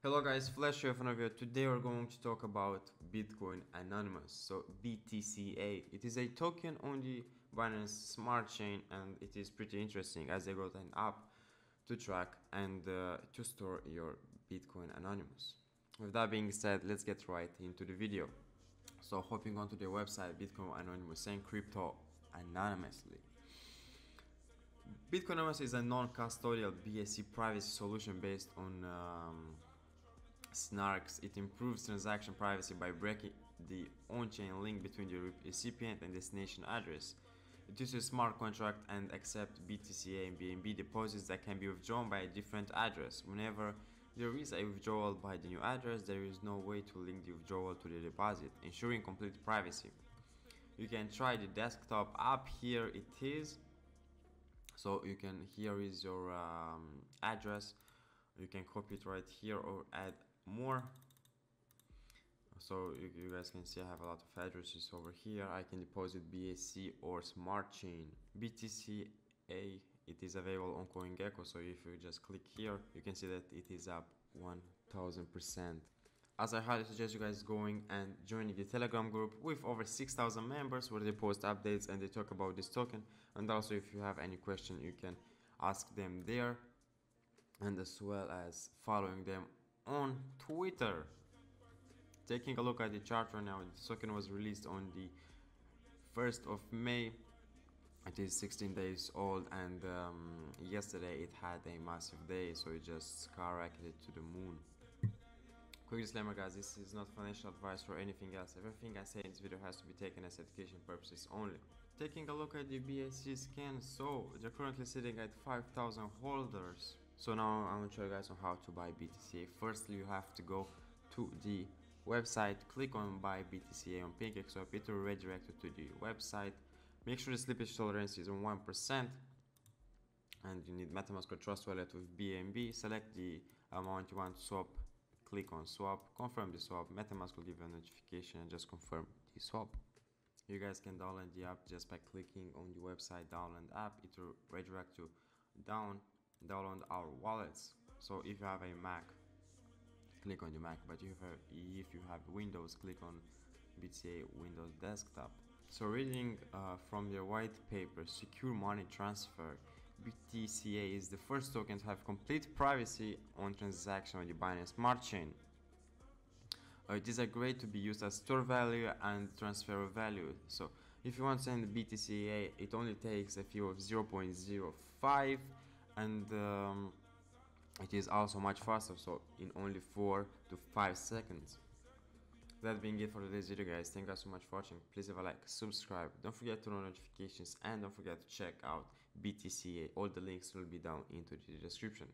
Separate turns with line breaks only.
Hello guys, flash.fnx. Today we're going to talk about Bitcoin Anonymous, so BTCA. It is a token on the Binance Smart Chain, and it is pretty interesting as they got an app to track and to store your Bitcoin Anonymous. With that being said, let's get right into the video. So hopping onto their website, Bitcoin Anonymous, saying crypto anonymously. Bitcoin Anonymous is a non-custodial BSC privacy solution based on Snarks. It improves transaction privacy by breaking the on-chain link between the recipient and destination address. It uses a smart contract and accepts BTCA and BNB deposits that can be withdrawn by a different address. Whenever there is a withdrawal by the new address, there is no way to link the withdrawal to the deposit, ensuring complete privacy. You can try the desktop app. Here it is. So you can, here is your address. You can copy it right here or add more. So you guys can see I have a lot of addresses over here. I can deposit BSC or Smart Chain. BTCA, it is available on CoinGecko, so if you just click here, you can see that it is up 1000%. As I highly suggest you guys going and joining the Telegram group with over 6,000 members where they post updates and they talk about this token. And also if you have any question, you can ask them there, and as well as following them on Twitter. Taking a look at the chart right now, the token was released on the 1st of May. It is 16 days old, and yesterday it had a massive day, so it just skyrocketed to the moon. Quick disclaimer guys, this is not financial advice or anything else. Everything I say in this video has to be taken as education purposes only. Taking a look at the BSC scan, so they're currently sitting at 5,000 holders. So now I'm gonna show you guys on how to buy BTCA. Firstly, you have to go to the website, click on buy BTCA on Pancake Swap. It will redirect you to the website. Make sure the slippage tolerance is on 1%, and you need MetaMask or Trust Wallet with BNB. Select the amount you want to swap. Click on swap, confirm the swap. MetaMask will give you a notification and just confirm the swap. You guys can download the app just by clicking on the website download app. It will redirect you download our wallets. So if you have a Mac, click on the Mac, but if you have Windows, click on BTCA Windows Desktop. So reading from their white paper, Secure Money Transfer, BTCA is the first token to have complete privacy on transaction on the Binance Smart Chain. It is a great to be used as store value and transfer value. So if you want to send BTCA, it only takes a fee of 0.05, and it is also much faster, so in only 4 to 5 seconds. That being it for today's video guys, thank you guys so much for watching. Please leave a like, subscribe, don't forget to turn on notifications, and don't forget to check out BTCA. All the links will be down into the description.